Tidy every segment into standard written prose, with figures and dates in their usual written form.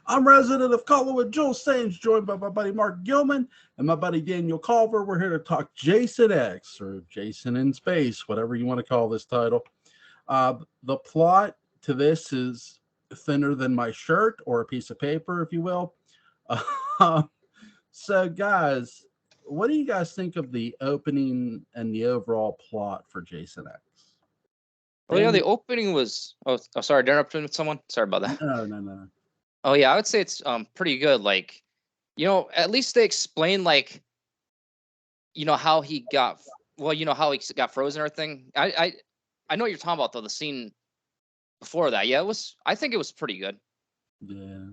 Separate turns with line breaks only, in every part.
I'm resident of Culver with Joel Sames, joined by my buddy Mark Gillman and my buddy Daniel Culver. We're here to talk Jason X, or Jason in Space, whatever you want to call this title. The plot to this is thinner than my shirt, or a piece of paper, if you will. So, guys, what do you guys think of the opening and the overall plot for Jason X?
Oh yeah, the opening was. Oh, sorry, did I interrupt with someone? Sorry about that.
No.
Oh yeah, I would say it's pretty good. Like, at least they explain how he got. Well, how he got frozen or everything. I know what you're talking about though. The scene before that, yeah, I think it was pretty good.
Yeah.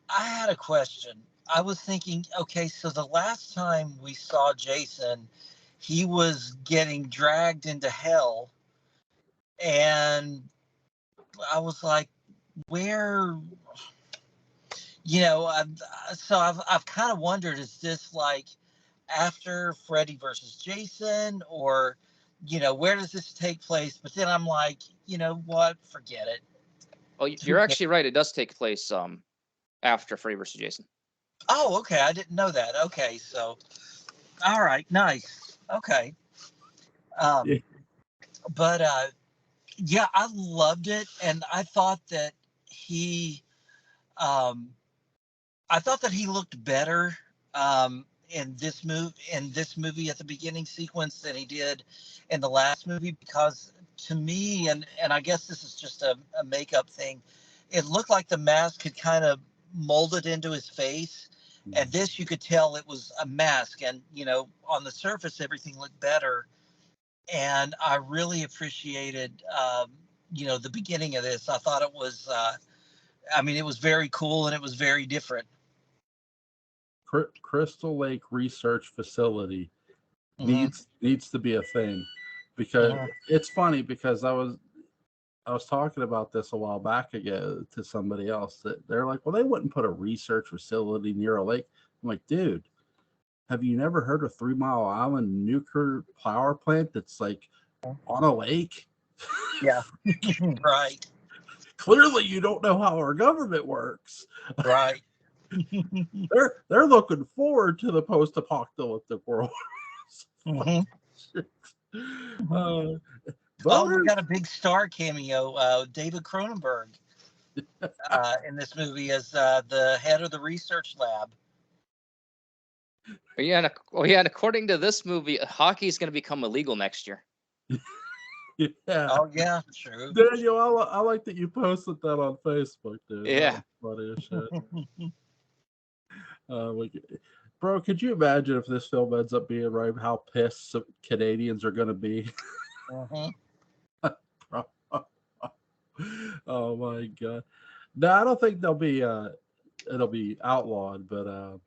I had a question. I was thinking, okay, so the last time we saw Jason, he was getting dragged into hell, and I was like, where? So I've kind of wondered, is this like after Freddy versus Jason, or where does this take place? But then I'm like, you know what? Forget it.
Oh, you're actually right. It does take place after Freddy versus Jason.
Oh, okay. I didn't know that. Okay, so all right, nice. Okay.
Yeah.
But yeah, I loved it, and I thought that he looked better in this movie at the beginning sequence than he did in the last movie, because to me, and I guess this is just a makeup thing, it looked like the mask had kind of molded into his face, and this you could tell it was a mask, and on the surface everything looked better. And I really appreciated the beginning of this. I thought it was it was very cool, and it was very different.
Crystal Lake Research Facility needs to be a thing, because it's funny, because I was talking about this a while back ago to somebody else, that they're like, well, they wouldn't put a research facility near a lake. I'm like, dude, have you never heard of 3 Mile Island nuclear power plant that's like on a lake?
Yeah. Right.
Clearly you don't know how our government works.
Right.
They're looking forward to the post-apocalyptic world.
We got a big star cameo, David Cronenberg, in this movie as the head of the research lab.
Yeah, and according to this movie, hockey is going to become illegal next year.
Yeah.
Oh yeah, true.
Daniel, I like that you posted that on Facebook, dude.
Yeah.
Funny as shit. Bro, could you imagine if this film ends up being right, how pissed some Canadians are going to be? Oh my god. No, I don't think it'll be outlawed, but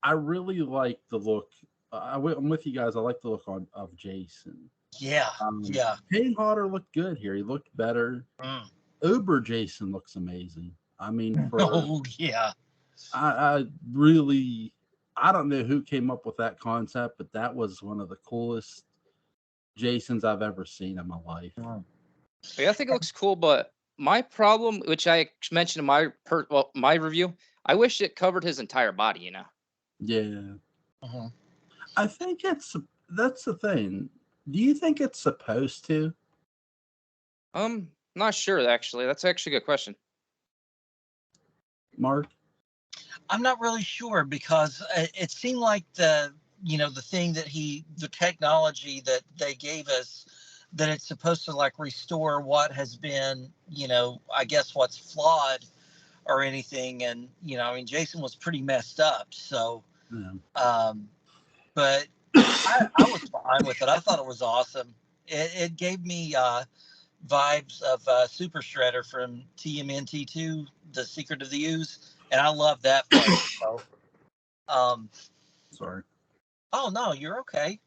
I really like the look. I'm with you guys. I like the look of Jason.
Yeah. Yeah.
Kane Hodder looked good here. He looked better. Uber Jason looks amazing. I mean,
oh yeah.
I don't know who came up with that concept, but that was one of the coolest Jasons I've ever seen in my life.
Yeah, I think it looks cool, but my problem, which I mentioned in my review, I wish it covered his entire body.
Yeah. I think that's the thing. Do you think it's supposed to?
Not sure actually. That's actually a good question.
Mark?
I'm not really sure, because it seemed like the thing that the technology that they gave us, that it's supposed to like restore what has been, I guess what's flawed or anything. And, Jason was pretty messed up. So,
Yeah.
but I was fine with it. I thought it was awesome. It gave me vibes of Super Shredder from TMNT2, The Secret of the Ooze. And I love that part. So,
sorry.
Oh no, you're okay.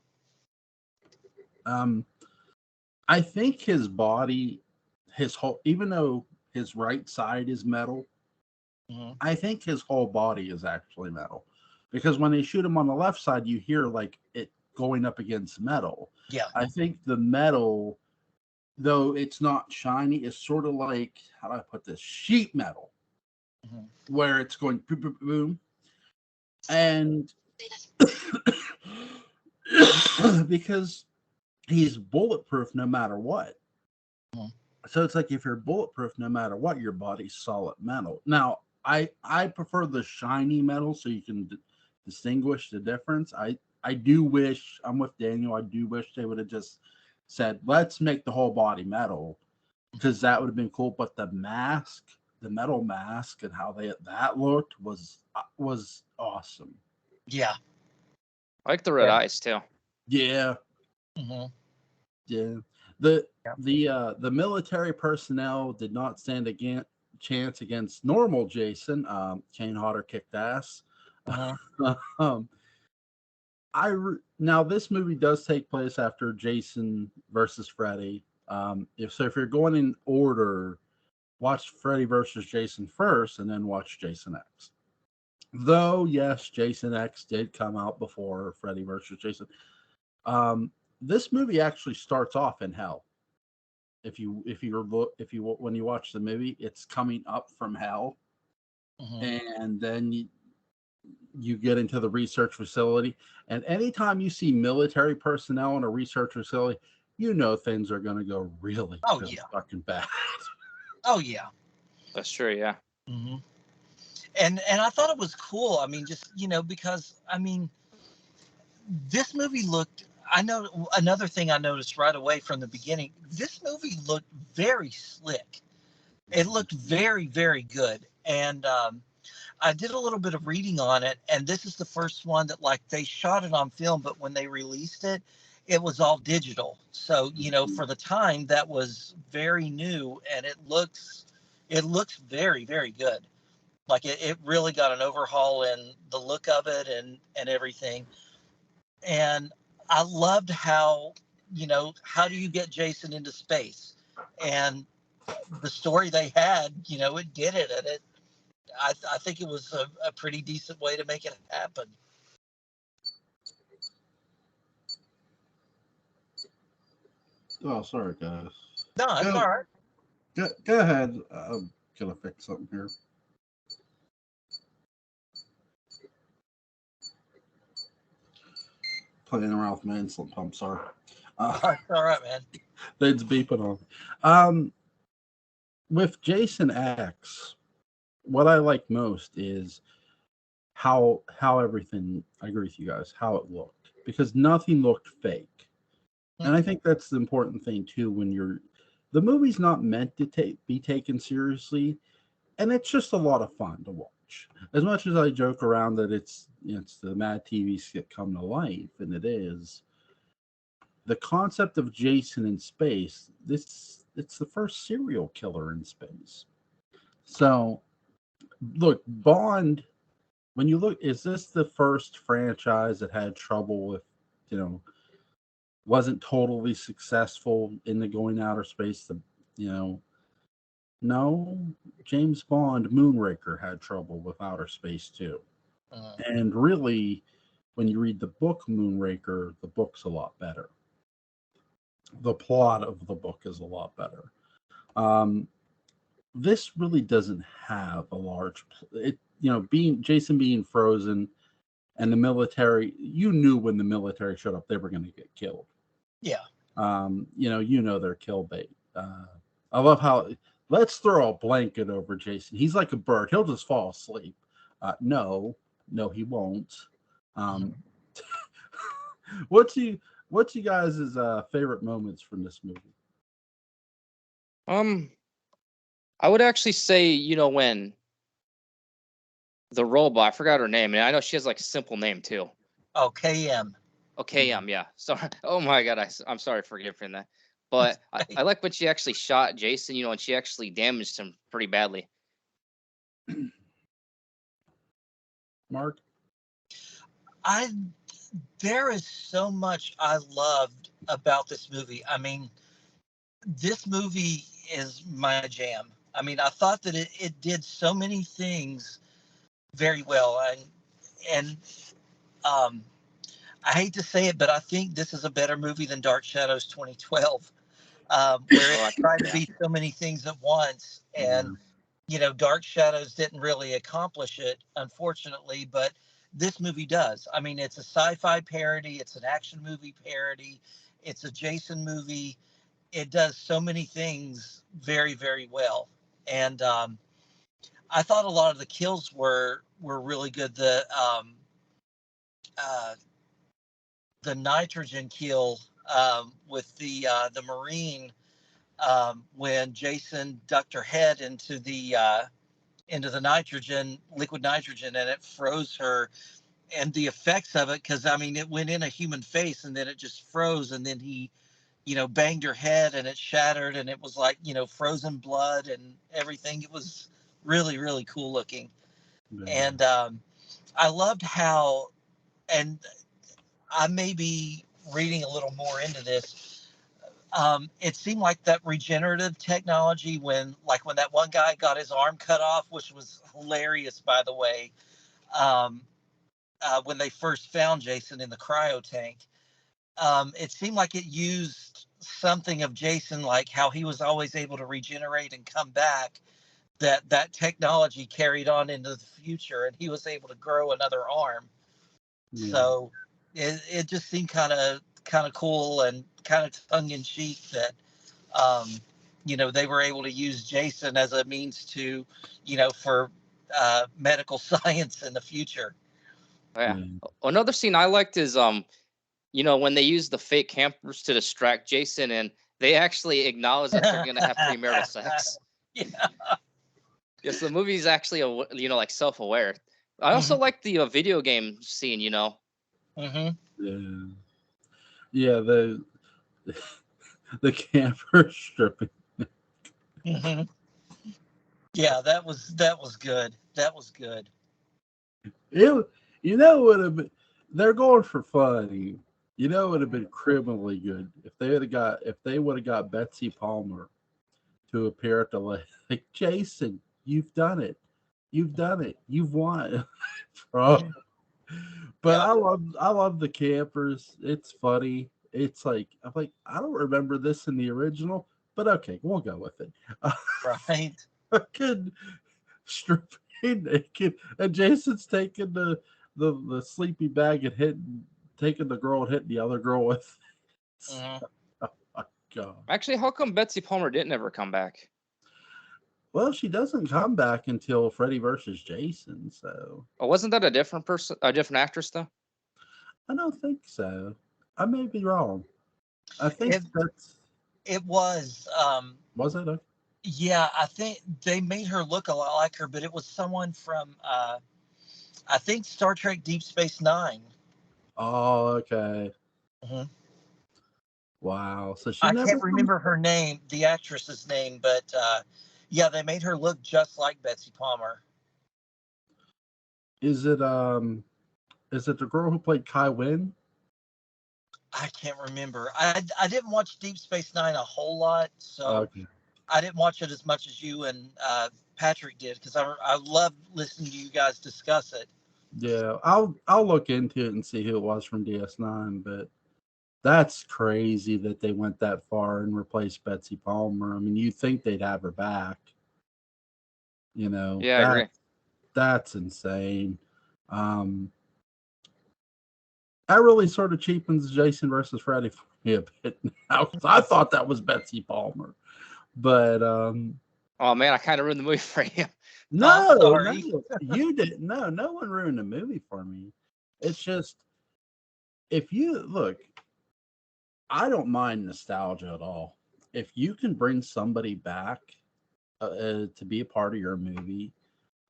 I think his body, even though his right side is metal, I think his whole body is actually metal, because when they shoot him on the left side, you hear like it going up against metal.
Yeah.
I think the metal though it's not shiny, is sort of like, how do I put this? Sheet metal, where it's going boom, boom, boom. And because he's bulletproof no matter what. So it's like if you're bulletproof no matter what, your body's solid metal. Now, I prefer the shiny metal so you can distinguish the difference. I do wish, I'm with Daniel, I do wish they would have just said, let's make the whole body metal, because that would have been cool. But the mask, the metal mask, and how that looked was awesome.
Yeah.
I like the red eyes too.
Yeah. Yeah. The military personnel did not stand a chance against normal Jason. Kane Hodder kicked ass. Now this movie does take place after Jason versus Freddy. If you're going in order, watch Freddy versus Jason first, and then watch Jason X. Though yes, Jason X did come out before Freddy versus Jason. This movie actually starts off in hell. If you when you watch the movie, it's coming up from hell, and then you get into the research facility. And anytime you see military personnel in a research facility, you know things are going to go really fucking bad.
Oh yeah,
that's true. Yeah.
And I thought it was cool. I mean, just because this movie looked. I know another thing I noticed right away from the beginning. This movie looked very slick. It looked very, very good. And I did a little bit of reading on it, and this is the first one that they shot it on film, but when they released it, it was all digital. So for the time, that was very new, and it looks very, very good. Like it really got an overhaul in the look of it and everything. And I loved how how do you get Jason into space, and the story they had, it did it, and I think it was a pretty decent way to make it happen.
Oh, sorry, guys.
No, that's all right.
Go ahead. I'm gonna fix something here. Playing around with my insulin pump. Sorry.
That's all right, man.
It's beeping on. With Jason X, what I like most is how everything. I agree with you guys. How it looked, because nothing looked fake, and I think that's the important thing too. When the movie's not meant to be taken seriously, and it's just a lot of fun to watch. As much as I joke around that it's the Mad TV skit come to life, and it is. The concept of Jason in space, it's the first serial killer in space. So, look, Bond, when you look, is this the first franchise that had trouble with, wasn't totally successful in the going outer space? No, James Bond Moonraker had trouble with outer space too. And really, when you read the book Moonraker, the book's a lot better. The plot of the book is a lot better. This really doesn't have a large, Jason being frozen and the military, you knew when the military showed up, they were going to get killed.
Yeah.
Their kill bait. I love how, let's throw a blanket over Jason. He's like a bird. He'll just fall asleep. No, he won't. What's you guys' favorite moments from this movie?
I would actually say, when the robot, I forgot her name, and I know she has a simple name too.
Oh, KM.
Oh, KM, yeah. Sorry. Oh my God, I'm sorry for forgetting that. But I like when she actually shot Jason, and she actually damaged him pretty badly.
Mark?
There is so much I loved about this movie. I mean, this movie is my jam. I mean, I thought that it did so many things very well. And I hate to say it, but I think this is a better movie than Dark Shadows 2012. where
Oh,
it tried to be so many things at once. And, Dark Shadows didn't really accomplish it, unfortunately, but this movie does. I mean, it's a sci-fi parody. It's an action movie parody. It's a Jason movie. It does so many things very, very well. And I thought a lot of the kills were really good. Uh, the nitrogen kill with the Marine, when Jason ducked her head into the liquid nitrogen, and it froze her, and the effects of it, because I mean it went in a human face and then it just froze, and then he banged her head and it shattered, and it was like frozen blood and everything. It was really, really cool looking. And I loved how, and I may be reading a little more into this. It seemed like that regenerative technology, when that one guy got his arm cut off, which was hilarious, by the way, when they first found Jason in the cryo tank. It seemed like it used something of Jason, like how he was always able to regenerate and come back. That technology carried on into the future, and he was able to grow another arm. Yeah. So it just seemed kind of cool and kind of tongue in cheek that they were able to use Jason as a means to for medical science in the future.
Oh, yeah. Another scene I liked is when they use the fake campers to distract Jason, and they actually acknowledge that they're gonna have premarital sex.
Yeah.
Yes, the movie's actually like self-aware. I also like the video game scene.
Mm-hmm.
Yeah, the camper stripping.
Mm-hmm. Yeah, that was good. That was good.
It, would have been, they're going for funny. It would have been criminally good if they would have got Betsy Palmer to appear at the like, Jason, you've done it. You've done it. You've won. But yeah. I love the campers. It's funny. It's like, I'm like, I don't remember this in the original, but okay, we'll go with it.
Right.
Fucking stripping naked, and Jason's taking the sleepy bag and taking the girl and hitting the other girl with.
Mm-hmm.
Oh my God.
Actually, how come Betsy Palmer didn't ever come back?
Well, she doesn't come back until Freddy versus Jason. So.
Oh, wasn't that a different person, a different actress though?
I don't think so. I may be wrong. I think
it was.
Was it?
Yeah, I think they made her look a lot like her, but it was someone from I think Star Trek Deep Space Nine.
Oh, okay.
Mm-hmm.
Wow. So
I can't remember her name, the actress's name, but yeah, they made her look just like Betsy Palmer.
Is it the girl who played Kai Wynn?
I can't remember. I didn't watch Deep Space Nine a whole lot, so
okay.
I didn't watch it as much as you and Patrick did, because I love listening to you guys discuss it.
Yeah, I'll look into it and see who it was from DS9, but that's crazy that they went that far and replaced Betsy Palmer. I mean, you'd think they'd have her back.
Yeah, I agree.
That's insane. That really sort of cheapens Jason versus Freddy for me a bit now, because I thought that was Betsy Palmer. But
oh man, I kind of ruined the movie for you.
No, you didn't. No one ruined the movie for me. It's just, if you look, I don't mind nostalgia at all. If you can bring somebody back to be a part of your movie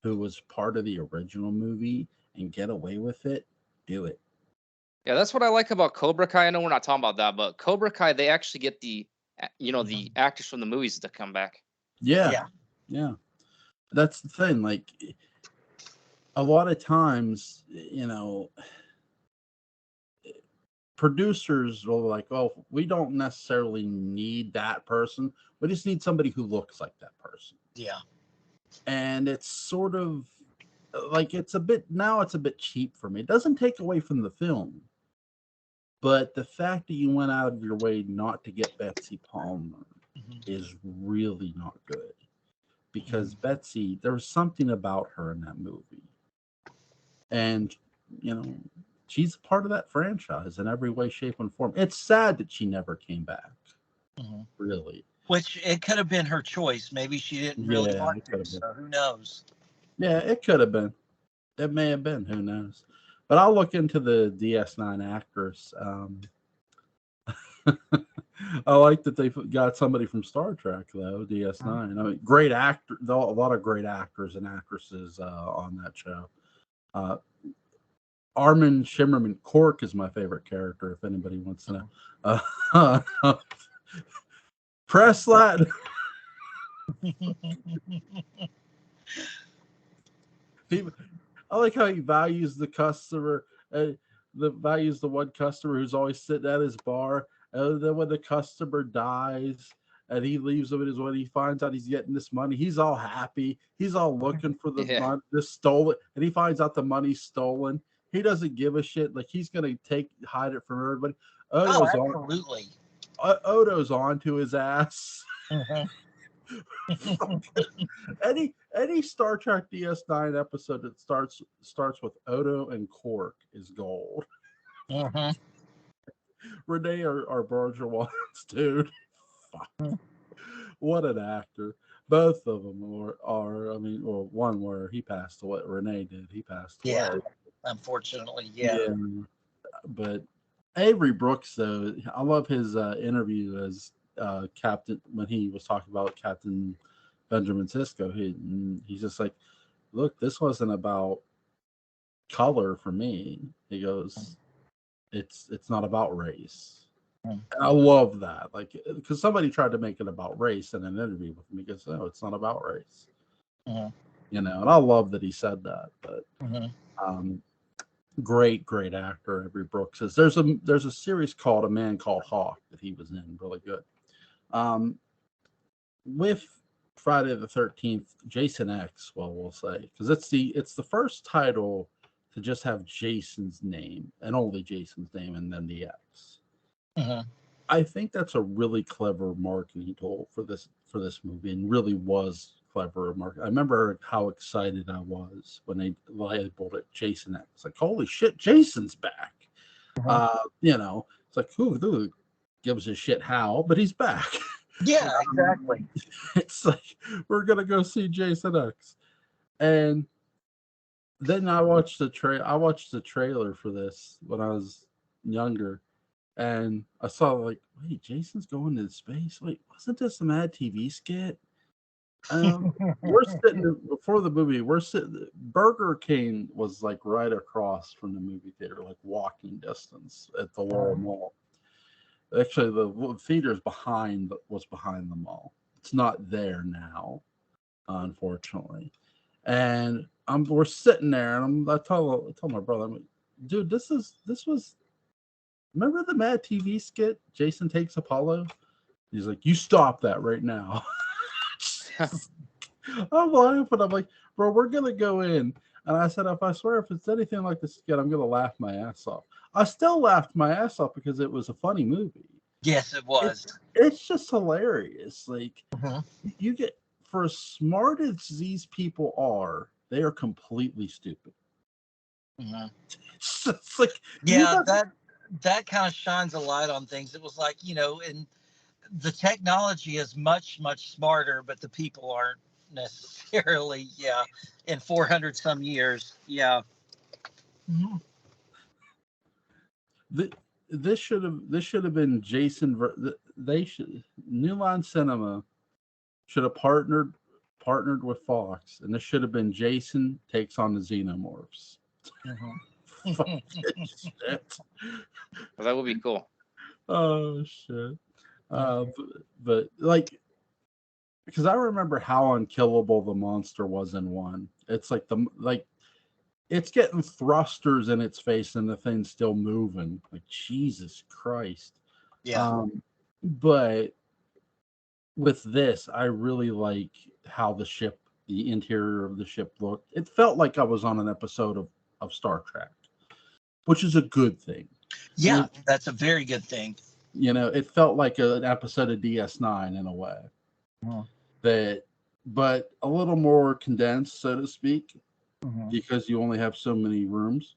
who was part of the original movie and get away with it, do it.
Yeah, that's what I like about Cobra Kai. I know we're not talking about that, but Cobra Kai, they actually get the the actors from the movies to come back.
Yeah. That's the thing. Like, a lot of times, producers will like, oh, we don't necessarily need that person. We just need somebody who looks like that person.
Yeah.
And it's sort of like, it's a bit cheap for me. It doesn't take away from the film, But the fact that you went out of your way not to get Betsy Palmer is really not good. Because Betsy, there was something about her in that movie. And, you know, she's a part of that franchise in every way, shape, and form. It's sad that she never came back. Really.
Which it could have been her choice. Maybe she didn't really want to, so who knows?
Yeah, it could have been. It may have been. Who knows? But I'll look into the DS9 actress. I like that they got somebody from Star Trek, though, DS9. I mean, great actor. A lot of great actors and actresses on that show. Armin Shimmerman Cork is my favorite character, if anybody wants to know. Press that. I like how he values the customer, values the one customer who's always sitting at his bar. And then when the customer dies and he leaves him, when he finds out he's getting this money, he's all happy. He's all looking for the money, this stolen, and he finds out the money's stolen. He doesn't give a shit. Like he's gonna hide it from everybody.
Absolutely.
Odo's on to his ass. Any Star Trek DS9 episode that starts with Odo and Quark is gold. Renee or Berger dude. What an actor. Both of them are. I mean, well, one where he passed away. Renee did. He passed away.
Yeah, unfortunately, yeah.
But Avery Brooks, though, I love his interview as Captain when he was talking about Captain Benjamin Sisko. He's just like, look, this wasn't about color for me. He goes, it's not about race. I love that, like, because somebody tried to make it about race in an interview with me. Because no, it's not about race. You know, and I love that he said that. But great actor Avery Brooks is. There's a series called A Man Called Hawk that he was in, really good. With Friday the 13th, Jason X, well, we'll say, because it's the first title to just have Jason's name and only Jason's name and then the X. I think that's a really clever marketing tool for this movie, and really was clever marketing. I remember how excited I was when they labeled it Jason X. Like, holy shit, Jason's back. You know, it's like, who gives a shit how, but he's back.
Yeah, exactly.
It's like, we're gonna go see Jason X. And then I watched the trailer for this when I was younger. And I saw, like, wait, Jason's going to space? Wait, wasn't this a Mad TV skit? We're sitting before the movie. Burger King was like right across from the movie theater, like walking distance at the Laurel Mall. Actually, the theater's was behind the mall. It's not there now, unfortunately. And we're sitting there, and I tell my brother, I'm like, dude, this was. Remember the Mad TV skit, Jason Takes Apollo? He's like, you stop that right now. I'm laughing. I'm like, bro, we're going to go in. And I said, if it's anything like this skit, I'm going to laugh my ass off. I still laughed my ass off because it was a funny movie.
Yes, it was.
It's just hilarious. Like, you get, for as smart as these people are, they are completely stupid. It's just like,
that kind of shines a light on things. It was like, you know, and the technology is much, much smarter, but the people aren't necessarily, in 400 some years. Yeah.
This should have been Jason. New Line Cinema should have partnered with Fox, and this should have been Jason Takes on the Xenomorphs. Shit.
Well, that would be cool.
Oh shit! But like, because I remember how unkillable the monster was in one. It's like it's getting thrusters in its face, and the thing's still moving. Like, Jesus Christ!
Yeah.
But with this, I really like how the interior of the ship looked. It felt like I was on an episode of Star Trek, which is a good thing.
Yeah, that's a very good thing.
It felt like an episode of DS9 in a way. But a little more condensed, so to speak, because you only have so many rooms.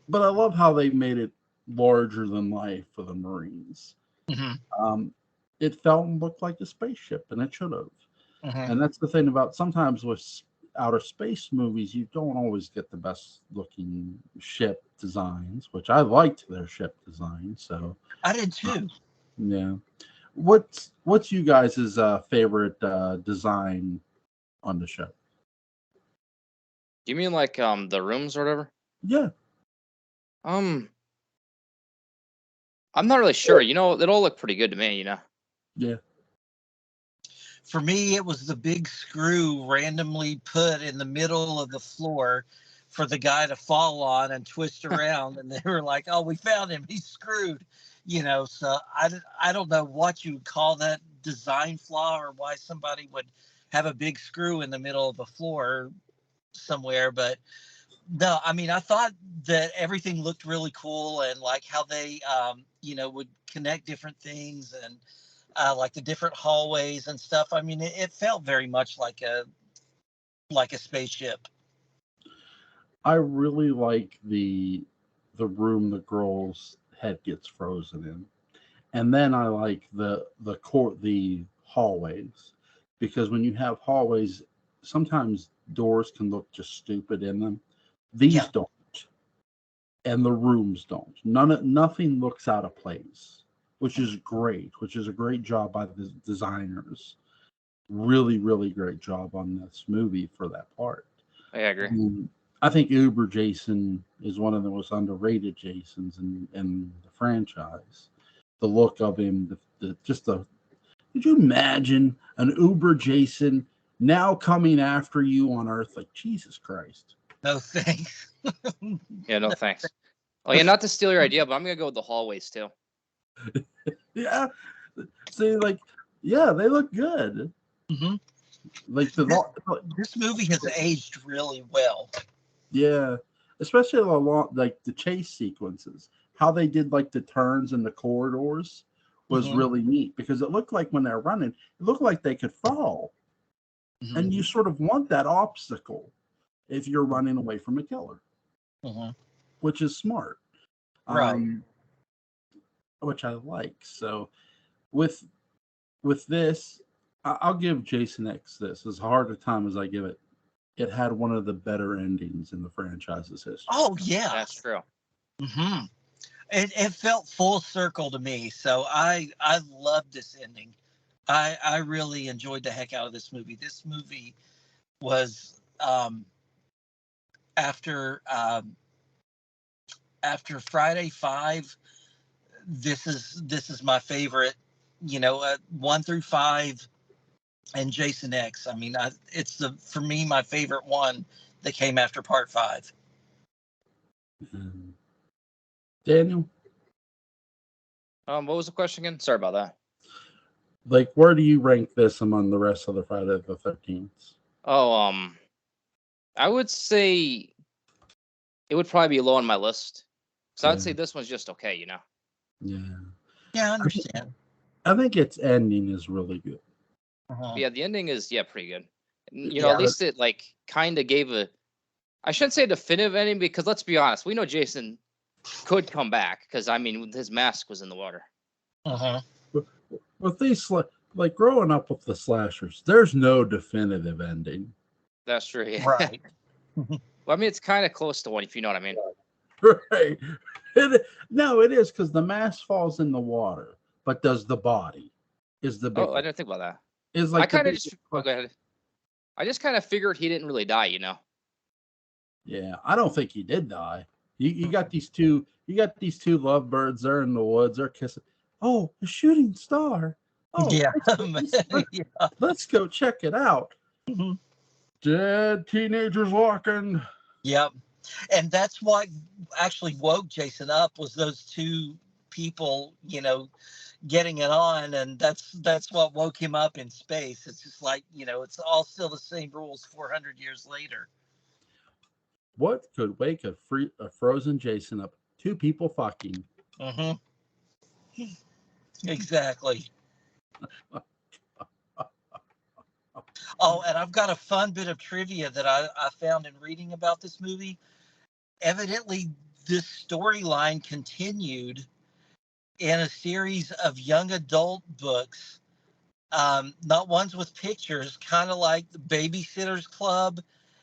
But I love how they made it larger than life for the Marines. It felt and looked like a spaceship, and it should have. And that's the thing about sometimes with outer space movies, you don't always get the best looking ship designs, which I liked their ship design. So
I did too.
Yeah. What's you guys' favorite design on the ship?
You mean like the rooms or whatever?
Yeah.
I'm not really sure. It all looked pretty good to me.
Yeah.
For me, it was the big screw randomly put in the middle of the floor for the guy to fall on and twist around. And they were like, "Oh, we found him. He's screwed." So I don't know what you would call that design flaw or why somebody would have a big screw in the middle of the floor somewhere. But no, I mean, I thought that everything looked really cool, and like how they, would connect different things, and like the different hallways and stuff. I mean, it felt very much like a spaceship.
I really like the room the girl's head gets frozen in, and then I like the hallways, because when you have hallways, sometimes doors can look just stupid in them. These don't, and the rooms don't. Nothing looks out of place, which is great. Which is a great job by the designers. Really, really great job on this movie for that part.
I agree.
I think Uber Jason is one of the most underrated Jasons in the franchise. The look of him, could you imagine an Uber Jason now coming after you on Earth? Like, Jesus Christ.
No thanks.
Yeah, no thanks. Oh yeah, not to steal your idea, but I'm gonna go with the hallways too.
Yeah. See, they look good. Like
this movie has aged really well.
Yeah, especially along like the chase sequences, how they did like the turns in the corridors was really neat, because it looked like when they're running, it looked like they could fall, and you sort of want that obstacle if you're running away from a killer, which is smart,
right?
Which I like. So with this, I'll give Jason X this as hard a time as I give it. It had one of the better endings in the franchise's history.
Oh yeah,
that's true.
It felt full circle to me, so I loved this ending. I really enjoyed the heck out of this movie. This movie was after Friday 5. This is my favorite. 1 through 5. And Jason X. I mean, it's for me my favorite one that came after Part 5.
Daniel,
what was the question again? Sorry about that.
Like, where do you rank this among the rest of the Friday the 13th?
Oh, I would say it would probably be low on my list. So I'd say this one's just okay.
Yeah.
Yeah, I understand.
I think its ending is really good.
Yeah, the ending is pretty good. At least it like kind of gave I shouldn't say definitive ending, because let's be honest, we know Jason could come back, because I mean his mask was in the water.
With these like growing up with the slashers, there's no definitive ending.
That's true. Yeah.
Right.
Well, I mean, it's kind of close to one, if you know what I mean.
Right. No, it is, because the mask falls in the water, but does the body is the big.
Oh, I didn't think about that.
Is like
I kind of just go ahead. I just kind of figured he didn't really die.
Yeah, I don't think he did die. You got these two. You got these two lovebirds. They're in the woods. They're kissing. Oh, a shooting star. Oh,
yeah.
Let's go check it out. Dead teenagers walking.
Yep. And that's what actually woke Jason up, was those two people, getting it on, and that's what woke him up in space. It's just like, it's all still the same rules 400 years later.
What could wake a frozen Jason up two people fucking.
Exactly. Oh, and I've got a fun bit of trivia that I found in reading about this movie. Evidently, this storyline continued in a series of young adult books, not ones with pictures, kind of like the Babysitter's Club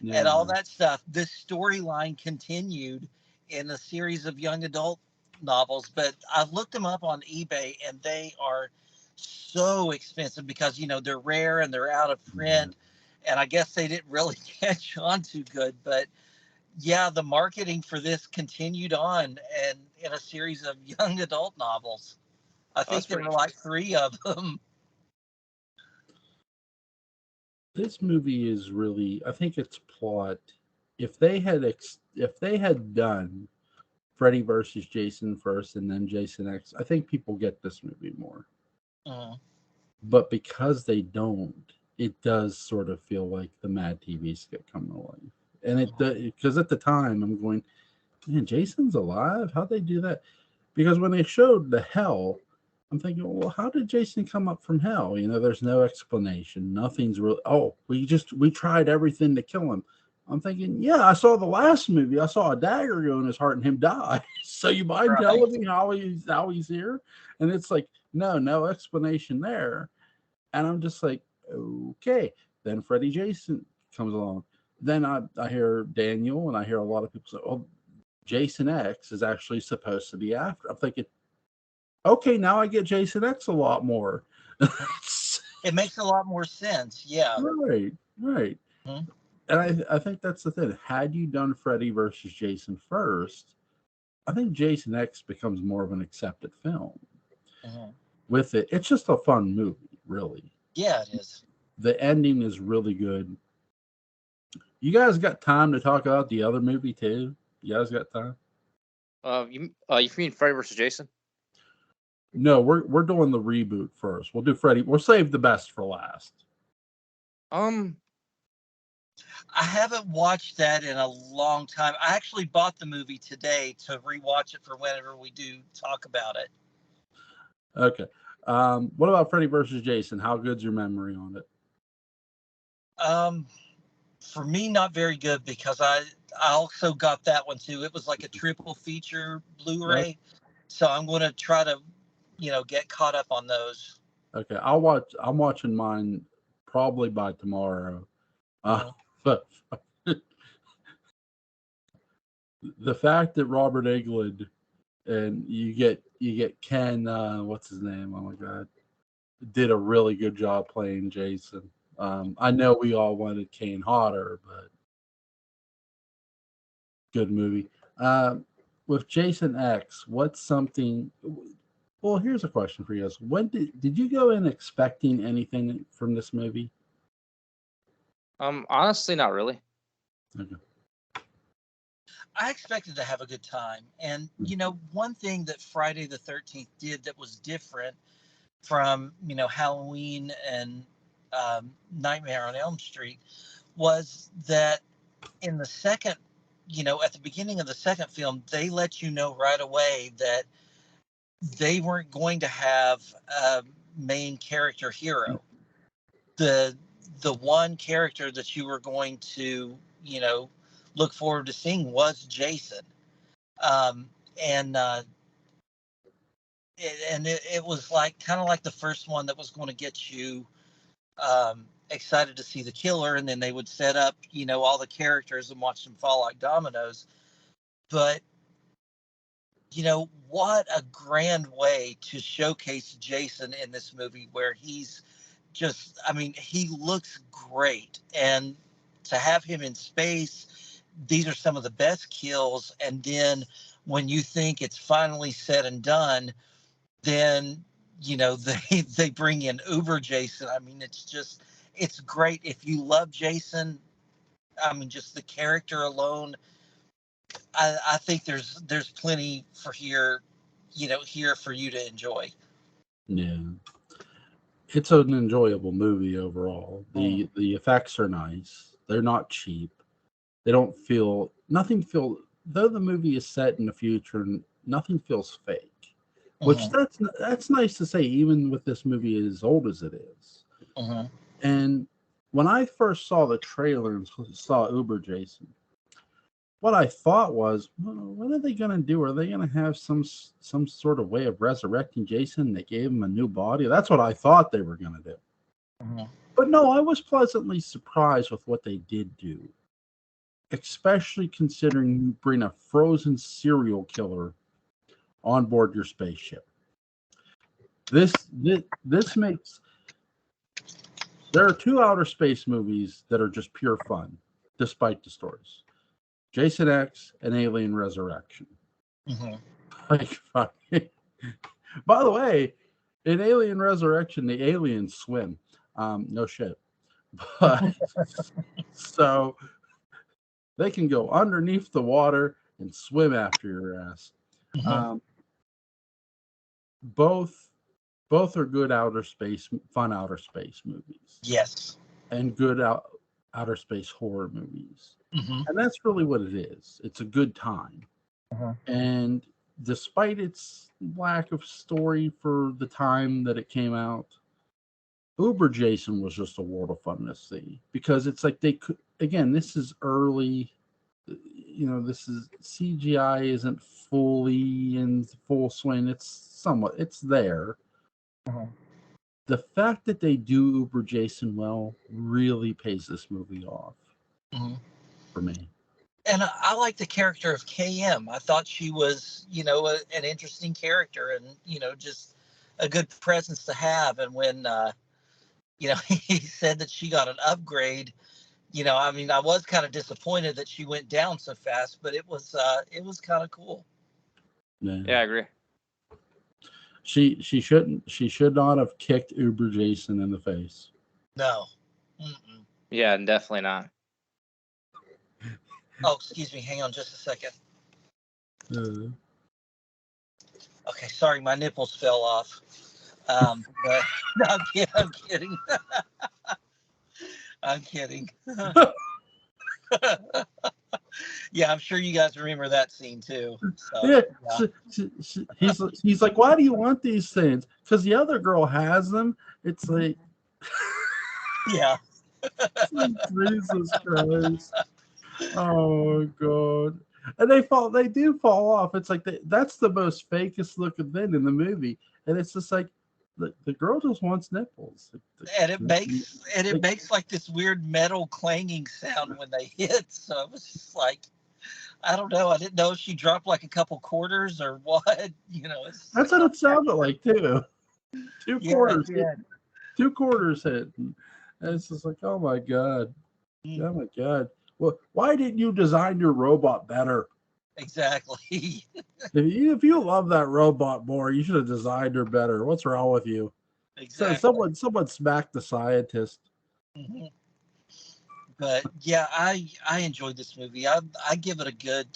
and all that stuff. This storyline continued in a series of young adult novels, but I've looked them up on eBay, and they are so expensive because, you know, they're rare and they're out of print. And I guess they didn't really catch on too good. But yeah, the marketing for this continued on and in a series of young adult novels. I think there were like 3 of them.
This movie is really, I think its plot, if they had done Freddy versus Jason first and then Jason X, I think people get this movie more. But because they don't, it does sort of feel like the Mad TV skit come to life. And it because at the time I'm going, man, Jason's alive? How'd they do that? Because when they showed the hell, I'm thinking, well, how did Jason come up from hell? You know, there's no explanation. Nothing's really. Oh, we tried everything to kill him. I'm thinking, yeah, I saw the last movie. I saw a dagger go in his heart and him die. So you mind telling me how he's here? And it's like, no explanation there. And I'm just like, okay. Then Freddy Jason comes along. Then I hear Daniel and I hear a lot of people say, oh, Jason X is actually supposed to be after. I'm thinking, okay, now I get Jason X a lot more.
It makes a lot more sense. Yeah.
Right. Mm-hmm. And I think that's the thing. Had you done Freddy versus Jason first, I think Jason X becomes more of an accepted film. With it, it's just a fun movie, really.
Yeah, it is.
The ending is really good. You guys got time to talk about the other movie too? You guys got time?
You mean Freddy versus Jason?
No, we're doing the reboot first. We'll do Freddy. We'll save the best for last.
I haven't watched that in a long time. I actually bought the movie today to rewatch it for whenever we do talk about it.
Okay. What about Freddy versus Jason? How good's your memory on it?
For me, not very good because I also got that one too. It was like a triple feature Blu-ray, right. So I'm going to try to, get caught up on those.
Okay, I'm watching mine probably by tomorrow. But the fact that Robert Englund and you get Ken, what's his name? Oh my God, did a really good job playing Jason. I know we all wanted Kane Hodder, but good movie. With Jason X, what's something? Well, here's a question for you guys. When did you go in expecting anything from this movie?
Honestly, not really.
Okay.
I expected to have a good time. And, one thing that Friday the 13th did that was different from, Halloween and Nightmare on Elm Street was that in the second, at the beginning of the second film, they let you know right away that they weren't going to have a main character hero. The one character that you were going to, look forward to seeing was Jason. It was like kind of like the first one that was going to get you excited to see the killer, and then they would set up, all the characters and watch them fall like dominoes. But what a grand way to showcase Jason in this movie, where he's just, he looks great, and to have him in space, these are some of the best kills. And then when you think it's finally said and done, then they bring in Uber Jason. It's great. If you love Jason, just the character alone, I think there's plenty for here for you to enjoy.
Yeah, it's an enjoyable movie overall. The effects are nice. They're not cheap. They don't feel though the movie is set in the future, and nothing feels fake. Which that's nice to say, even with this movie as old as it is. And when I first saw the trailer and saw Uber Jason, what I thought was, well, what are they going to do? Are they going to have some sort of way of resurrecting Jason? They gave him a new body. That's what I thought they were going to do. But no, I was pleasantly surprised with what they did do, especially considering you bring a frozen serial killer on board your spaceship. This makes. There are two outer space movies that are just pure fun, despite the stories. Jason X and Alien Resurrection. Like, by the way, in Alien Resurrection, the aliens swim. No shit. But so they can go underneath the water and swim after your ass. Both are good fun outer space movies.
Yes.
And good outer space horror movies. And that's really what it is. It's a good time. And despite its lack of story for the time that it came out, Uber Jason was just a world of fun to see, because it's like they could, again, this is early, this is CGI isn't fully in full swing. It's there. The fact that they do Uber Jason well really pays this movie off for me.
And I like the character of KM. I thought she was, an interesting character, and, just a good presence to have. And when, he said that she got an upgrade, I was kind of disappointed that she went down so fast, but it was kind of cool.
Yeah, I agree.
She should not have kicked Uber Jason in the face.
No.
Yeah, definitely not.
Oh, excuse me. Hang on just a second. Okay, sorry, my nipples fell off. But no, I'm kidding. I'm kidding. Yeah, I'm sure you guys remember that scene too. So,
yeah. He's like, why do you want these things? Because the other girl has them. It's like,
yeah.
Jesus Christ. Oh God. And they do fall off. It's like that's the most fakest looking thing in the movie. And it's just like the girl just wants nipples.
And it makes like this weird metal clanging sound when they hit. So it was just like, I don't know. I didn't know if she dropped like a couple quarters or what.
That's what it sounded like too. Two quarters hit. And it's just like, oh my God. Oh my God. Well, why didn't you design your robot better?
Exactly.
If you love that robot more, you should have designed her better. What's wrong with you?
Exactly.
So someone smacked the scientist.
But yeah, I enjoyed this movie. I give it a good.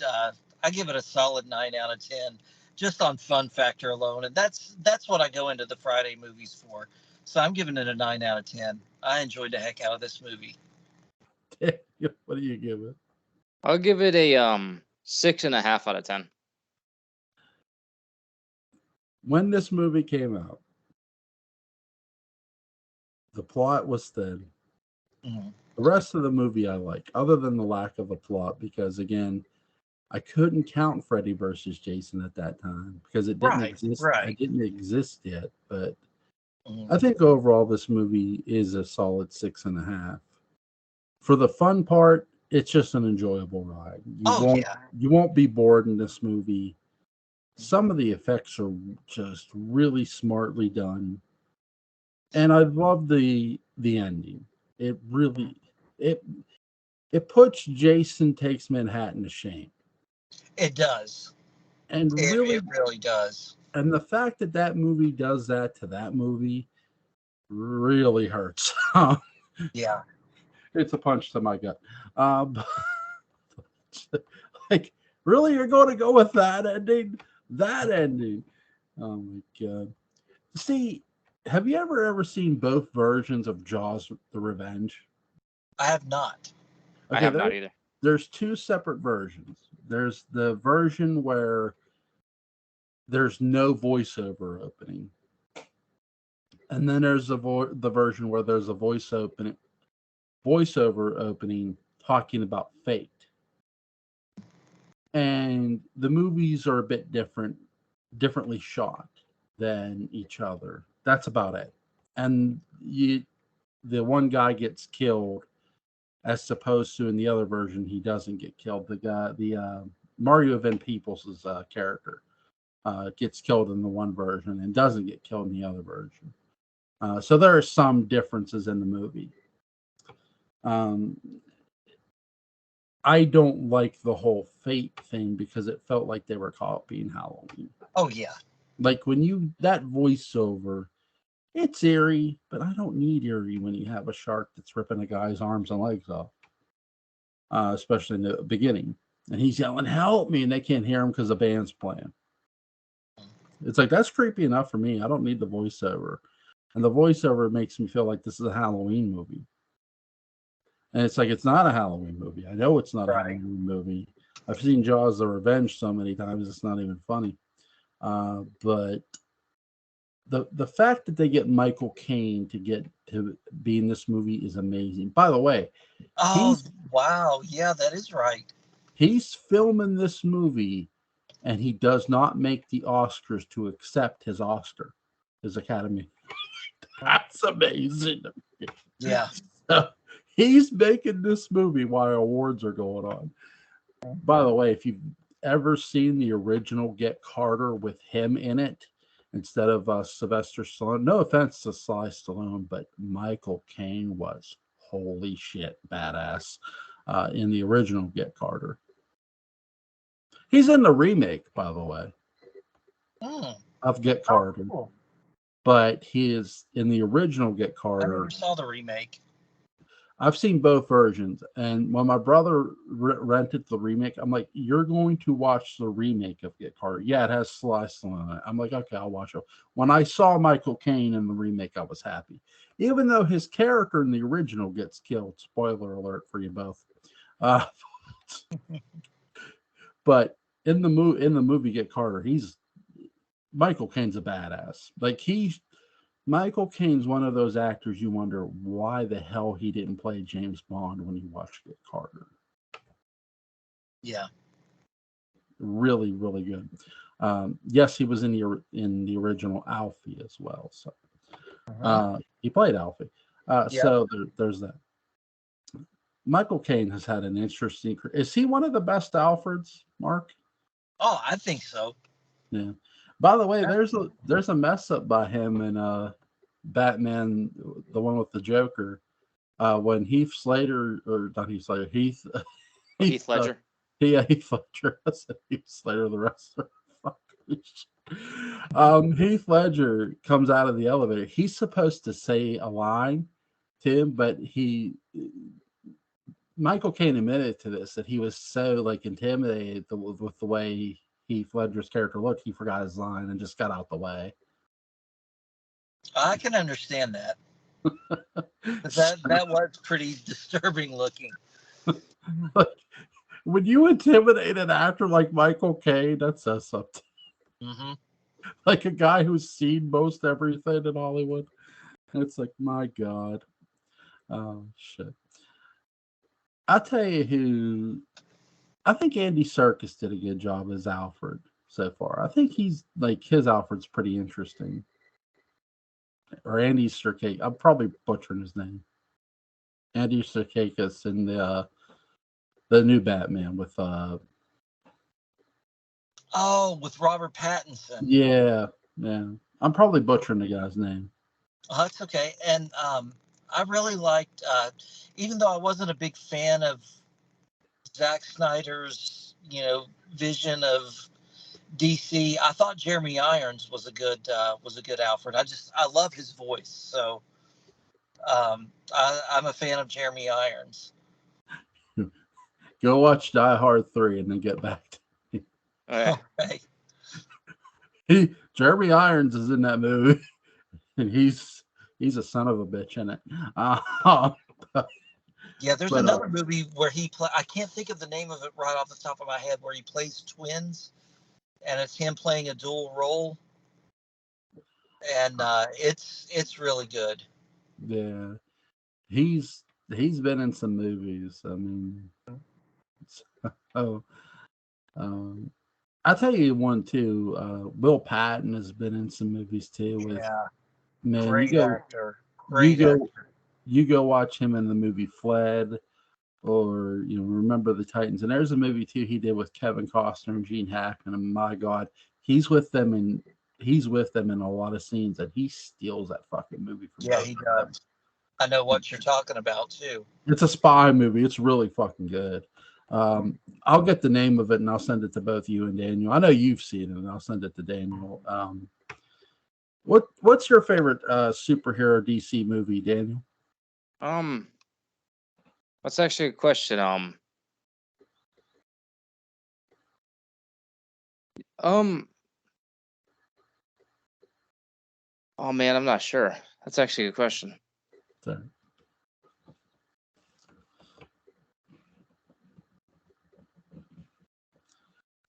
I give it a solid 9 out of 10, just on fun factor alone, and that's what I go into the Friday movies for. So I'm giving it a 9 out of 10. I enjoyed the heck out of this movie.
What do you give it?
I'll give it a 6.5 out of 10.
When this movie came out, the plot was thin. The rest of the movie I like, other than the lack of a plot, because again, I couldn't count Freddy versus Jason at that time because it didn't exist.
Right.
It didn't exist yet. But I think overall this movie is a solid 6.5. For the fun part, it's just an enjoyable ride. You won't be bored in this movie. Some of the effects are just really smartly done. And I love the ending. It really it puts Jason Takes Manhattan to shame.
It does.
And
it really does.
And the fact that movie does that to that movie really hurts.
Yeah.
It's a punch to my gut. Like, really, you're going to go with that ending? That ending. Oh my God. See, have you ever seen both versions of Jaws: The Revenge?
I have not.
Okay, I have not either.
There's two separate versions. There's the version where there's no voiceover opening. And then there's the version where there's a voiceover opening talking about fate. And the movies are a bit differently shot than each other. That's about it. And the one guy gets killed, as opposed to in the other version he doesn't get killed. The Mario Van Peebles' character gets killed in the one version and doesn't get killed in the other version. So there are some differences in the movie. I don't like the whole fate thing because it felt like they were copying Halloween.
Oh yeah.
Like when that voiceover, it's eerie, but I don't need eerie when you have a shark that's ripping a guy's arms and legs off, especially in the beginning. And he's yelling, "Help me!" and they can't hear him because the band's playing. It's like, that's creepy enough for me. I don't need the voiceover. And the voiceover makes me feel like this is a Halloween movie. And it's like, it's not a Halloween movie. I know it's not a Halloween movie. I've seen Jaws the Revenge so many times, it's not even funny. But the fact that they get Michael Caine to be in this movie is amazing. By the way,
wow, yeah, that is right.
He's filming this movie, and he does not make the Oscars to accept his Oscar, his Academy. That's amazing.
Yeah.
So, he's making this movie while awards are going on. By the way, if you've ever seen the original Get Carter with him in it instead of Sylvester Stallone, no offense to Sly Stallone, but Michael Caine was holy shit badass in the original Get Carter. He's in the remake, by the way, of Get Carter. Cool. But he is in the original Get Carter.
I never saw the remake.
I've seen both versions, and when my brother rented the remake, I'm like, "You're going to watch the remake of Get Carter?" Yeah, it has Sly Stallone in it. I'm like, "Okay, I'll watch it." When I saw Michael Caine in the remake, I was happy, even though his character in the original gets killed. Spoiler alert for you both. But in the movie Get Carter, Michael Caine's a badass. Like Michael Caine's one of those actors you wonder why the hell he didn't play James Bond when you watch Get Carter.
Yeah.
Really, really good. Yes, he was in the original Alfie as well. So he played Alfie. So there's that. Michael Caine has had an interesting career. Is he one of the best Alfreds, Mark?
Oh, I think so.
Yeah. By the way, there's a mess up by him in Batman, the one with the Joker, when Heath Ledger.
Heath Ledger.
Heath Ledger. I said Heath Slater, the wrestler. Heath Ledger comes out of the elevator. He's supposed to say a line to him, but Michael Caine admitted to this that he was so intimidated with the way Heath Ledger's character looked, he forgot his line and just got out the way.
I can understand that. that was pretty disturbing looking.
When you intimidate an actor like Michael Caine, that says something.
Mm-hmm.
Like a guy who's seen most everything in Hollywood. It's like, my God. Oh, shit. I'll tell you who. I think Andy Serkis did a good job as Alfred so far. I think his Alfred's pretty interesting. Or Andy Serkis. I'm probably butchering his name. Andy Serkis in the new Batman with
with Robert Pattinson.
Yeah. I'm probably butchering the guy's name.
Oh, that's okay. And I really liked, even though I wasn't a big fan of Zack Snyder's, vision of DC, I thought Jeremy Irons was a good Alfred. I love his voice, so I'm a fan of Jeremy Irons.
Go watch Die Hard 3 and then get back to me.
Okay.
Jeremy Irons is in that movie, and he's a son of a bitch in it.
Yeah, there's another movie where I can't think of the name of it right off the top of my head, where he plays twins, and it's him playing a dual role, and it's really good.
Yeah, he's been in some movies. I mean, oh, I'll tell you one too. Will Patton has been in some movies too. With man,
Great actor.
You go watch him in the movie Fled, or Remember the Titans. And there's a movie too he did with Kevin Costner and Gene Hackman. And my God, he's with them in a lot of scenes, and he steals that fucking movie from
he does. I know what you're talking about too.
It's a spy movie. It's really fucking good. I'll get the name of it and I'll send it to both you and Daniel. I know you've seen it, and I'll send it to Daniel. What's your favorite superhero DC movie, Daniel?
That's actually a question. Oh man, I'm not sure. That's actually a good question.
Sorry.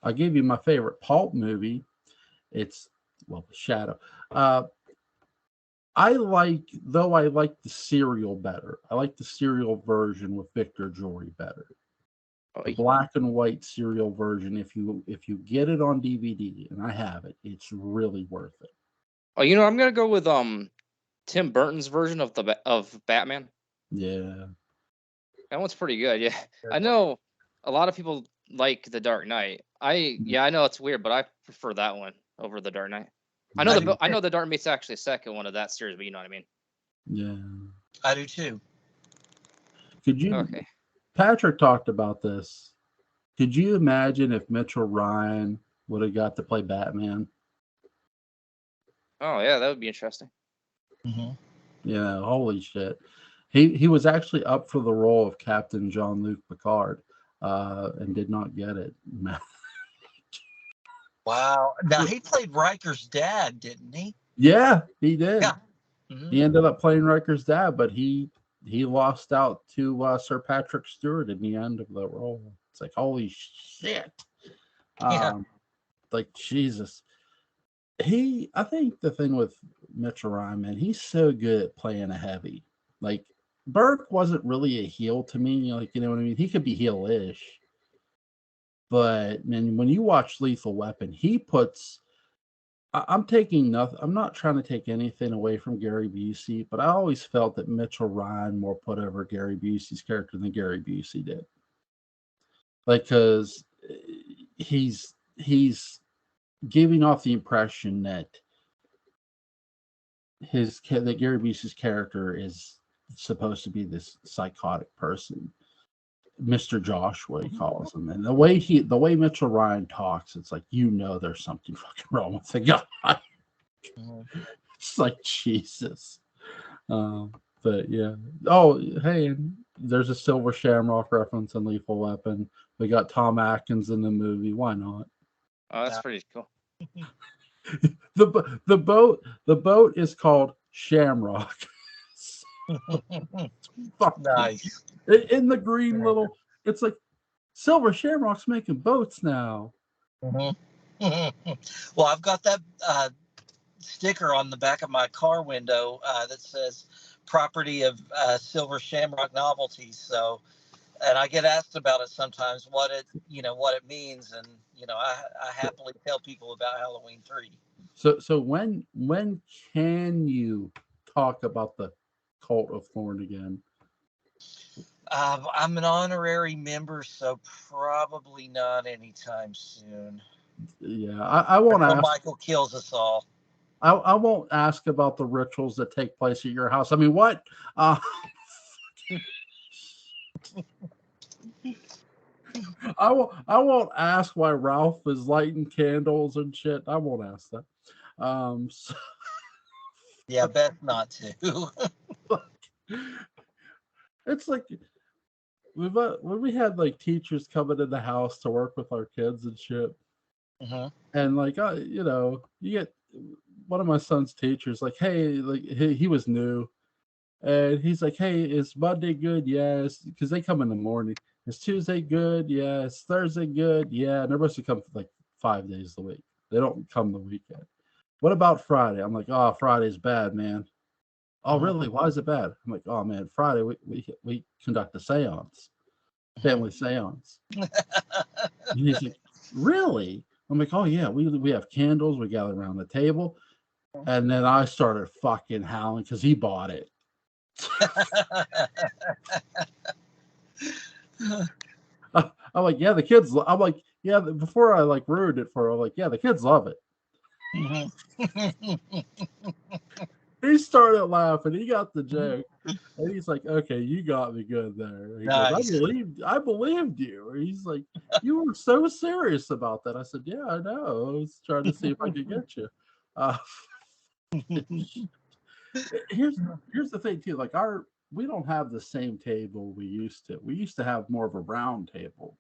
I'll give you my favorite pulp movie. It's Shadow. I like the serial better. I like the serial version with Victor Jory better. The black and white serial version. If you get it on DVD, and I have it, it's really worth it.
Oh, I'm gonna go with Tim Burton's version of Batman.
Yeah,
that one's pretty good. Yeah, I know a lot of people like The Dark Knight. I know it's weird, but I prefer that one over The Dark Knight. I know The Dark Knight's actually the second one of that series, but you know what I mean.
Yeah,
I do too.
Could you?
Okay.
Patrick talked about this. Could you imagine if Mitchell Ryan would have got to play Batman?
Oh yeah, that would be interesting.
Mm-hmm.
Yeah, holy shit. He was actually up for the role of Captain Jean-Luc Picard, and did not get it.
Wow. Now he played Riker's dad, didn't he?
Yeah, he did.
Yeah. Mm-hmm.
He ended up playing Riker's dad, but he lost out to Sir Patrick Stewart in the end of the role. It's like, holy shit.
Yeah.
Like, Jesus. I think the thing with Mitchell Ryan, man, he's so good at playing a heavy. Like, Burke wasn't really a heel to me. Like, you know what I mean? He could be heel-ish. But, man, when you watch Lethal Weapon, he puts... I'm taking nothing. I'm not trying to take anything away from Gary Busey, but I always felt that Mitchell Ryan more put over Gary Busey's character than Gary Busey did. Like, because he's giving off the impression that Gary Busey's character is supposed to be this psychotic person, Mr. Joshua, he calls him, and the way Mitchell Ryan talks, it's like there's something fucking wrong with the guy. It's like Jesus. But yeah. Oh, hey, there's a Silver Shamrock reference in Lethal Weapon. We got Tom Atkins in the movie. Why not?
Oh, that's pretty cool.
The boat is called Shamrock.
Nice.
In the green little, it's like Silver Shamrock's making boats now.
Mm-hmm. Well, I've got that sticker on the back of my car window that says property of Silver Shamrock Novelties. So, and I get asked about it sometimes, what it means, and I happily tell people about Halloween 3.
So when can you talk about the Cult of Thorn again?
I'm an honorary member, so probably not anytime soon.
Yeah, I won't ask.
Michael kills us all.
I won't ask about the rituals that take place at your house. I mean, what? I won't ask why Ralph is lighting candles and shit. I won't ask that. So,
yeah, best not to.
It's like when we had like teachers coming in the house to work with our kids and shit, and like you get one of my son's teachers like, hey, like he was new, and he's like, hey, is Monday good? Yes, because they come in the morning. Is Tuesday good? Yes. Thursday good? Yeah. And they're supposed to come for like 5 days a week. They don't come the weekend. What about Friday? I'm like, oh, Friday's bad, man. Oh, really? Why is it bad? I'm like, oh man, Friday we conduct a seance, family seance. And he's like, really? I'm like, oh yeah, we have candles, we gather around the table. And then I started fucking howling because he bought it. I'm like, yeah, the kids. I'm like, yeah. Before I like ruined it for her, I'm like, yeah, the kids love it. He started laughing. He got the joke, and he's like, okay, you got me good there. He
Nice.
goes, I believed you. He's like, you were so serious about that. I said, yeah, I know. I was trying to see if I could get you. Here's the thing too. Like we don't have the same table we used to. We used to have more of a round table.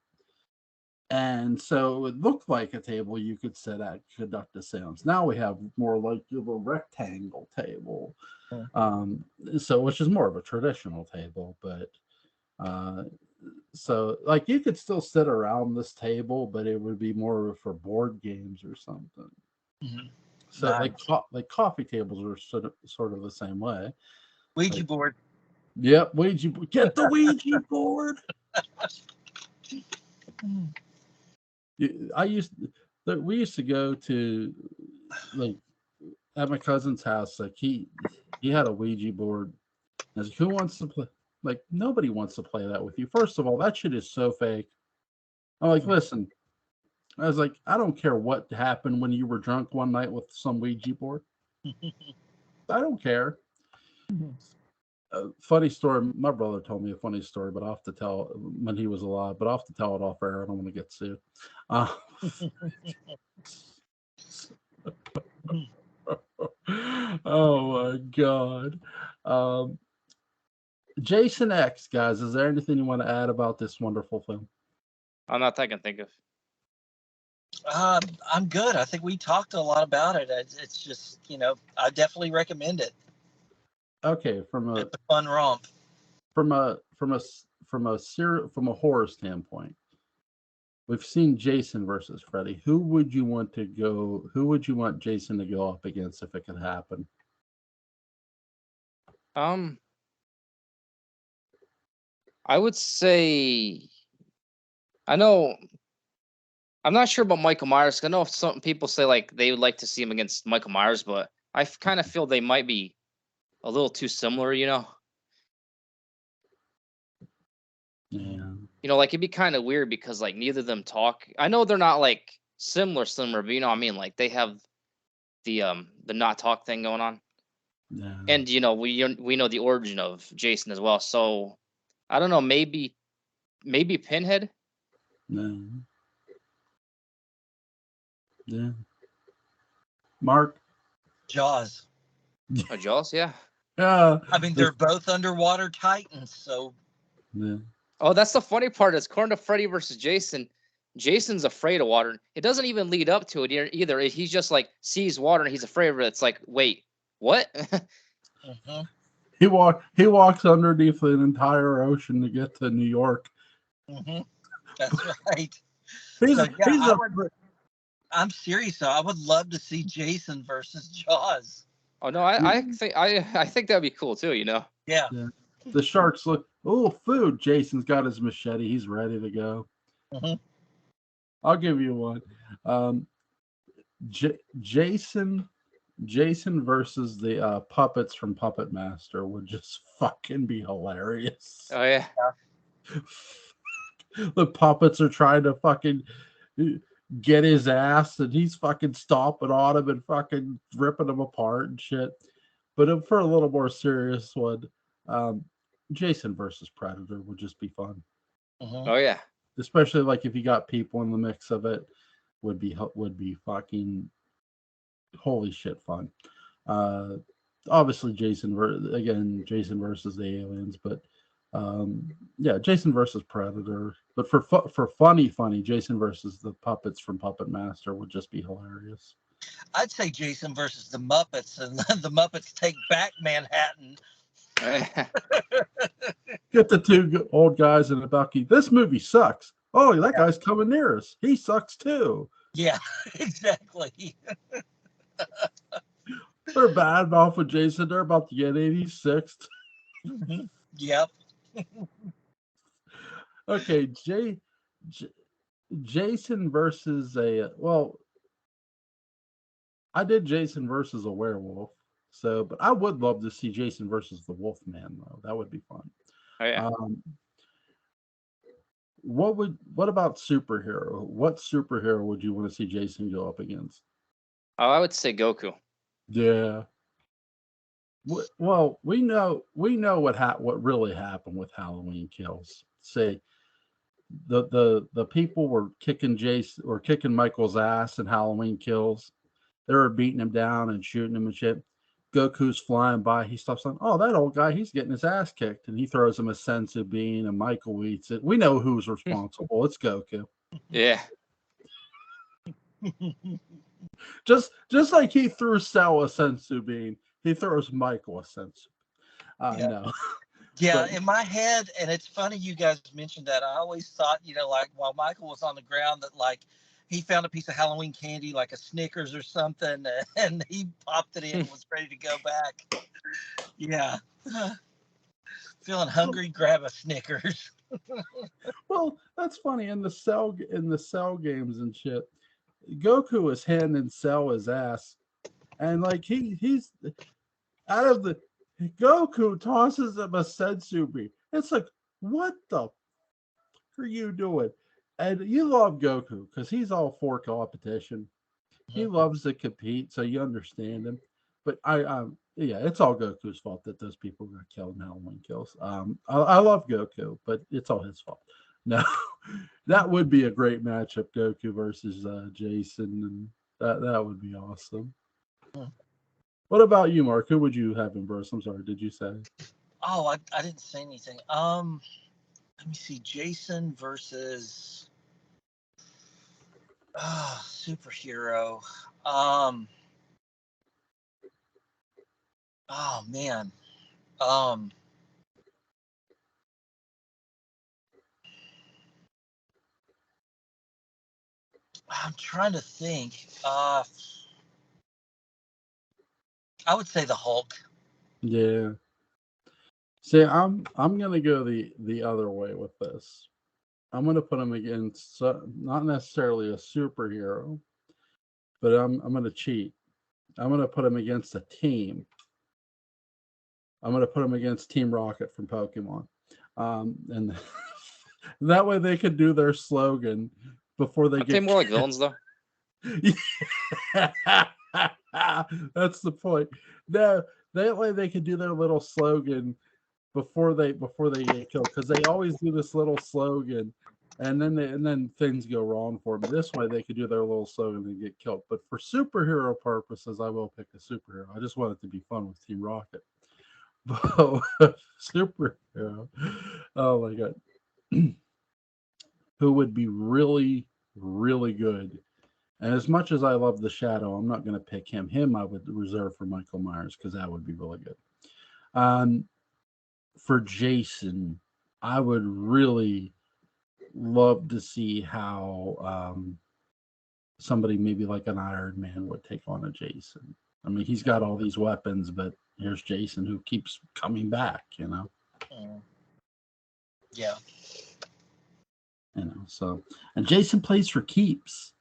And so it looked like a table you could sit at, conduct a seance. Now we have more like a little rectangle table. So which is more of a traditional table, but so like you could still sit around this table, but it would be more for board games or something. So nice. like coffee tables are sort of the same way.
Ouija board.
Yep, Ouija. Get the Ouija board. We used to go to like at my cousin's house. Like he had a Ouija board. I was like, who wants to play? Like nobody wants to play that with you. First of all, that shit is so fake. I'm like, listen. I was like, I don't care what happened when you were drunk one night with some Ouija board. I don't care. Funny story. My brother told me a funny story, but I'll have to tell when he was alive. But I'll have to tell it off air. I don't want to get sued. Oh my God. Jason X, guys, is there anything you want to add about this wonderful film?
Not that I can think of.
I'm good. I think we talked a lot about it. It's just, I definitely recommend it.
Okay,
it's a fun romp.
From a horror standpoint, we've seen Jason versus Freddy. Who would you want Jason to go up against if it could happen?
I would say, I'm not sure about Michael Myers. I know some people say like they would like to see him against Michael Myers, but I kind of feel they might be a little too similar,
Yeah.
Like it'd be kind of weird because like neither of them talk. I know they're not like similar, but you know what I mean? Like they have the not talk thing going on.
Yeah.
And we know the origin of Jason as well. So I don't know, maybe Pinhead?
No. Yeah. Mark?
Jaws.
Jaws, yeah.
I mean, they're both underwater titans, so.
Yeah.
Oh, that's the funny part. Is according to Freddy versus Jason, Jason's afraid of water. It doesn't even lead up to it either. He's just like sees water and he's afraid of it. It's like, wait, what?
He walks underneath an entire ocean to get to New York.
That's right. I'm serious though. I would love to see Jason versus Jaws.
Oh no, I think that'd be cool too.
Yeah.
The sharks look. Oh, food! Jason's got his machete. He's ready to go. I'll give you one. Jason versus the puppets from Puppet Master would just fucking be hilarious.
Oh yeah.
The puppets are trying to fucking get his ass, and he's fucking stomping on him and fucking ripping him apart and shit. But for a little more serious one, Jason versus Predator would just be fun.
Oh yeah.
Especially like if you got people in the mix of it, would be fucking holy shit fun. Obviously Jason versus the aliens, but yeah, Jason versus Predator. But for funny, Jason versus the puppets from Puppet Master would just be hilarious.
I'd say Jason versus the Muppets, and the Muppets take back Manhattan.
Get the two old guys in a Bucky. This movie sucks. Oh, that guy's coming near us. He sucks too.
Yeah, exactly.
They're bad mouth with Jason. They're about to get 86th.
Yep.
Okay, Jason versus I did Jason versus a werewolf. So, but I would love to see Jason versus the Wolfman though. That would be fun.
Oh yeah.
What about superhero? What superhero would you want to see Jason go up against?
Oh, I would say Goku.
Yeah. Well, we know what really happened with Halloween Kills. Say the people were kicking Michael's ass in Halloween Kills. They were beating him down and shooting him and shit. Goku's flying by. He stops on, oh, that old guy, he's getting his ass kicked. And he throws him a sensu bean and Michael eats it. We know who's responsible. It's Goku.
Yeah.
Just like he threw Cell a sensu bean, he throws Michael a sensu.
Yeah.
No.
Yeah,
But
in my head, and it's funny you guys mentioned that. I always thought, like while Michael was on the ground, that like he found a piece of Halloween candy, like a Snickers or something, and he popped it in and was ready to go back. Yeah. Feeling hungry, grab a Snickers.
well, that's funny. In the Cell games and shit, Goku is handing Cell his ass. And like he's out of the Goku tosses him a sensu bean. It's like, what the f- are you doing? And you love Goku because he's all for competition. He loves to compete, so you understand him. But yeah, it's all Goku's fault that those people got killed in Halloween Kills. I love Goku, but it's all his fault. No, that would be a great matchup, Goku versus Jason, and that would be awesome. What about you, Mark? Who would you have in verse? I'm sorry, did you say?
Oh, I didn't say anything. Let me see. Jason versus superhero. Oh man. Um, I'm trying to think. I would say the Hulk.
Yeah. See, I'm gonna go the other way with this. I'm gonna put him against not necessarily a superhero, but I'm gonna cheat. I'm gonna put him against a team. I'm gonna put him against Team Rocket from Pokemon, and that way they could do their slogan before they
Aren't
get.
they more like villains though?
That's the point. No, that way they could do their little slogan before they get killed, because they always do this little slogan, and then things go wrong for them. This way they could do their little slogan and get killed. But for superhero purposes, I will pick a superhero. I just want it to be fun with Team Rocket. But superhero, oh my god, who would be really really good? And as much as I love the Shadow, I'm not going to pick him. Him I would reserve for Michael Myers because that would be really good. For Jason, I would really love to see how somebody maybe like an Iron Man would take on a Jason. I mean, he's got all these weapons, but here's Jason who keeps coming back,
Yeah.
So, and Jason plays for keeps.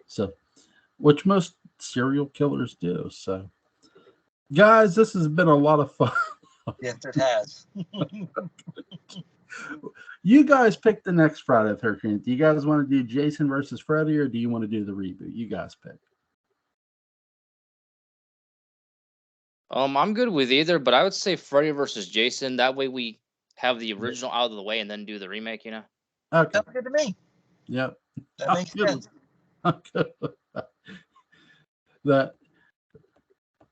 So, which most serial killers do. So, guys, this has been a lot of fun.
Yes, it has.
You guys pick the next Friday the 13th. Do you guys want to do Jason versus Freddy, or do you want to do the reboot? You guys pick.
I'm good with either, but I would say Freddy versus Jason. That way we have the original out of the way and then do the remake,
Okay.
Sounds good to me.
Yep.
That makes sense.
That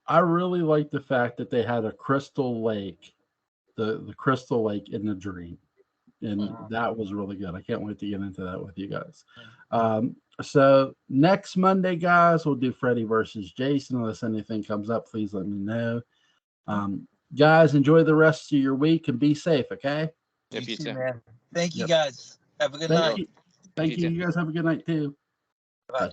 I really like the fact that they had a crystal lake, the crystal lake in the dream. And that was really good. I can't wait to get into that with you guys. So next Monday, guys, we'll do Freddy versus Jason. Unless anything comes up, please let me know. Guys, enjoy the rest of your week and be safe, okay?
Yep, you too.
Man. Thank you, guys. Have a good night.
Thank you. You guys have a good night, too.
Bye.